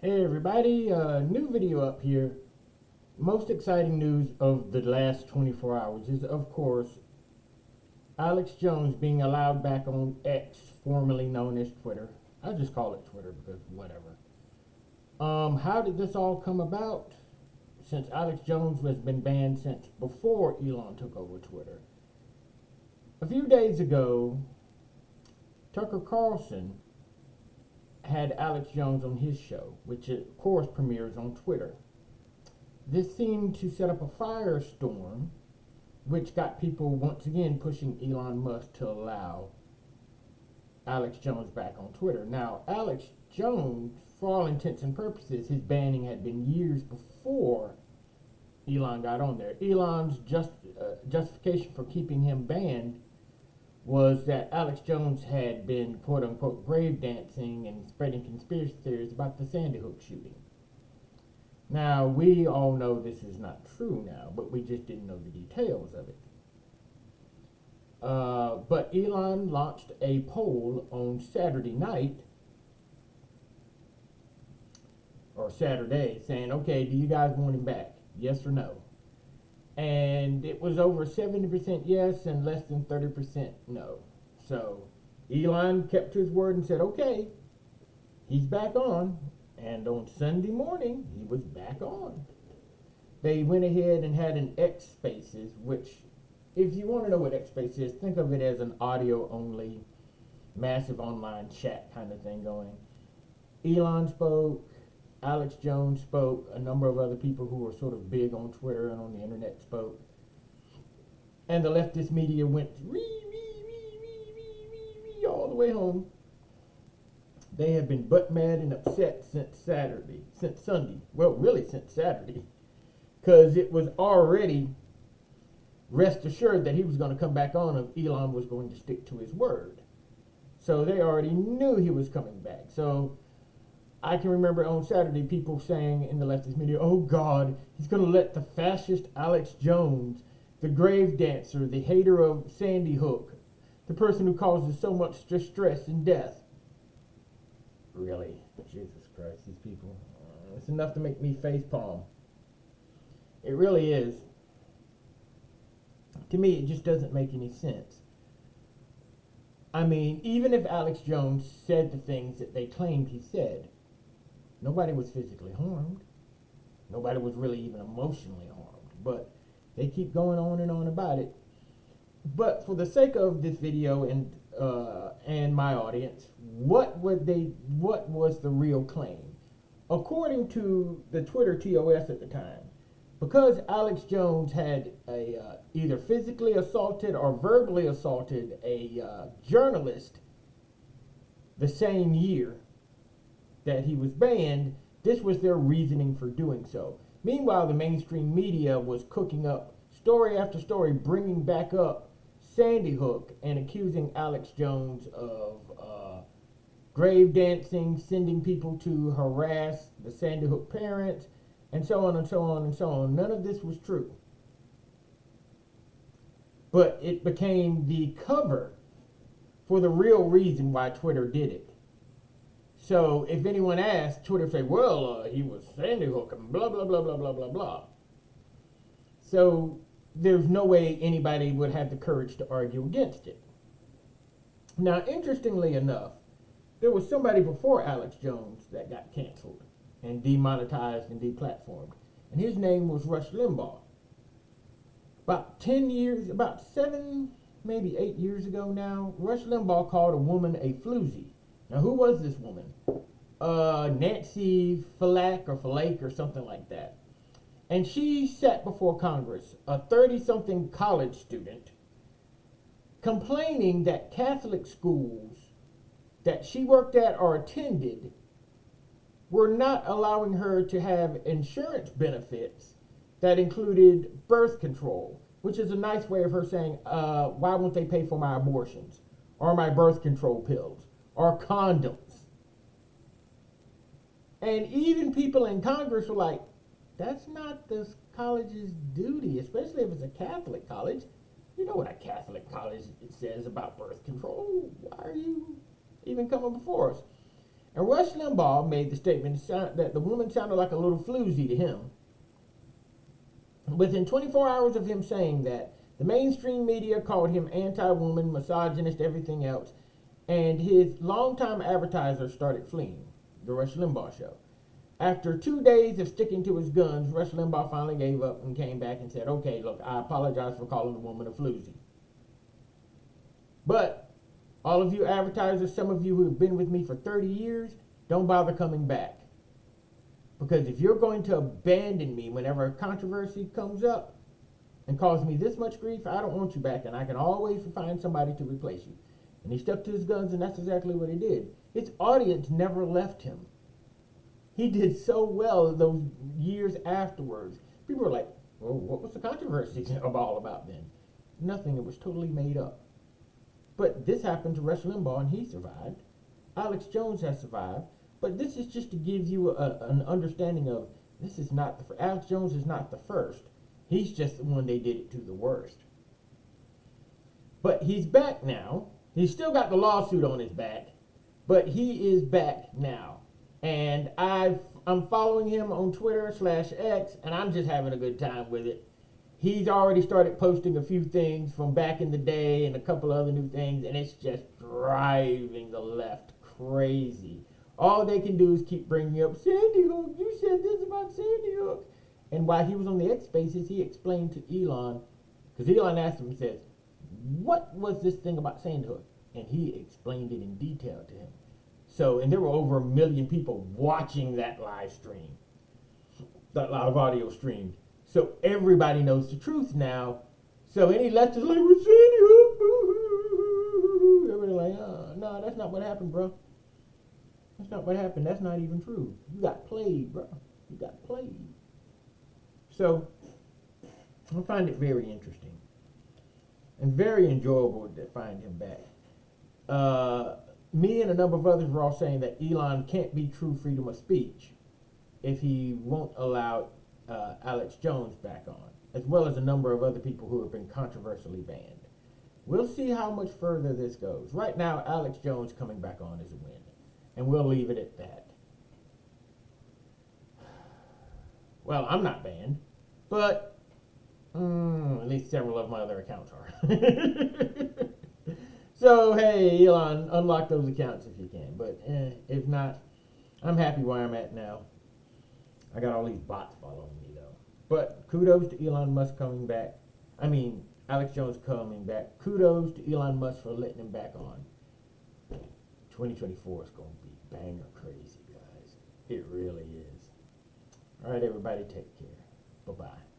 Hey everybody, new video up here. Most exciting news of the last 24 hours is, of course, Alex Jones being allowed back on X, formerly known as Twitter. I'll just call it Twitter because whatever. How did this all come about? Since Alex Jones has been banned since before Elon took over Twitter. A few days ago, Tucker Carlson had Alex Jones on his show, which of course premieres on Twitter. This seemed to set up a firestorm, which got people once again pushing Elon Musk to allow Alex Jones back on Twitter. Now, Alex Jones, for all intents and purposes, his banning had been years before Elon got on there. Elon's justification for keeping him banned was that Alex Jones had been, quote-unquote, grave dancing and spreading conspiracy theories about the Sandy Hook shooting. Now, we all know this is not true now, but we just didn't know the details of it. But Elon launched a poll on Saturday night, or Saturday, saying, okay, do you guys want him back? Yes or no? And it was over 70% yes and less than 30% no. So Elon kept his word and said, okay, he's back on. And on Sunday morning, he was back on. They went ahead and had an X Spaces, which, if you want to know what X Spaces is, think of it as an audio-only, massive online chat kind of thing going. Elon spoke. Alex Jones spoke. A number of other people who were sort of big on Twitter and on the internet spoke. And the leftist media went all the way home. They have been butt mad and upset since Sunday. Well, really since Saturday. Because it was already rest assured that he was going to come back on if Elon was going to stick to his word. So they already knew he was coming back. So I can remember on Saturday people saying in the leftist media, oh God, he's going to let the fascist Alex Jones, the grave dancer, the hater of Sandy Hook, the person who causes so much distress and death. Really? Jesus Christ, these people. It's enough to make me facepalm. It really is. To me, it just doesn't make any sense. I mean, even if Alex Jones said the things that they claimed he said, nobody was physically harmed. Nobody was really even emotionally harmed. But they keep going on and on about it. But for the sake of this video and my audience, what was the real claim? According to the Twitter TOS at the time, because Alex Jones had either physically assaulted or verbally assaulted a journalist the same year that he was banned, this was their reasoning for doing so. Meanwhile, the mainstream media was cooking up story after story, bringing back up Sandy Hook and accusing Alex Jones of grave dancing, sending people to harass the Sandy Hook parents, and so on and so on and so on. None of this was true. But it became the cover for the real reason why Twitter did it. So if anyone asked, Twitter say, well, he was Sandy Hook and blah, blah, blah, blah, blah, blah, blah. So there's no way anybody would have the courage to argue against it. Now, interestingly enough, there was somebody before Alex Jones that got canceled and demonetized and deplatformed. And his name was Rush Limbaugh. About 7, maybe 8 years ago now, Rush Limbaugh called a woman a floozy. Now, who was this woman? Nancy Flake or something like that. And she sat before Congress, a 30-something college student, complaining that Catholic schools that she worked at or attended were not allowing her to have insurance benefits that included birth control, which is a nice way of her saying, why won't they pay for my abortions or my birth control pills or condoms? And even people in Congress were like, that's not the college's duty, especially if it's a Catholic college. You know what a Catholic college says about birth control. Why are you even coming before us? And Rush Limbaugh made the statement that the woman sounded like a little floozy to him. Within 24 hours of him saying that, the mainstream media called him anti-woman, misogynist, everything else, and his longtime advertisers started fleeing the Rush Limbaugh show. After 2 days of sticking to his guns, Rush Limbaugh finally gave up and came back and said, okay, look, I apologize for calling the woman a floozy. But all of you advertisers, some of you who have been with me for 30 years, don't bother coming back. Because if you're going to abandon me whenever a controversy comes up and cause me this much grief, I don't want you back, and I can always find somebody to replace you. And he stuck to his guns, and that's exactly what he did. His audience never left him. He did so well those years afterwards. People were like, well, what was the controversy all about then? Nothing. It was totally made up. But this happened to Rush Limbaugh, and he survived. Alex Jones has survived. But this is just to give you an understanding of, this is not Alex Jones is not the first. He's just the one they did it to the worst. But he's back now. He's still got the lawsuit on his back, but he is back now. And I'm following him on Twitter/X, and I'm just having a good time with it. He's already started posting a few things from back in the day and a couple other new things, and it's just driving the left crazy. All they can do is keep bringing up, Sandy Hook, you said this about Sandy Hook. And while he was on the X Spaces, he explained to Elon, because Elon asked him, he says, what was this thing about Sandy Hook? And he explained it in detail to him. So, and there were over 1 million people watching that live stream, that live audio stream. So everybody knows the truth now. So any leftist like, well, Sandy Hook, boo-hoo. Everybody like, no, that's not what happened, bro. That's not what happened. That's not even true. You got played, bro. You got played. So, I find it very interesting and very enjoyable to find him back. Me and a number of others were all saying that Elon can't be true freedom of speech if he won't allow Alex Jones back on, as well as a number of other people who have been controversially banned. We'll see how much further this goes. Right now, Alex Jones coming back on is a win, and we'll leave it at that. Well, I'm not banned, but at least several of my other accounts are. So, hey, Elon, unlock those accounts if you can. But if not, I'm happy where I'm at now. I got all these bots following me, though. But kudos to Elon Musk coming back. Alex Jones coming back. Kudos to Elon Musk for letting him back on. 2024 is going to be banger crazy, guys. It really is. All right, everybody, take care. Bye-bye.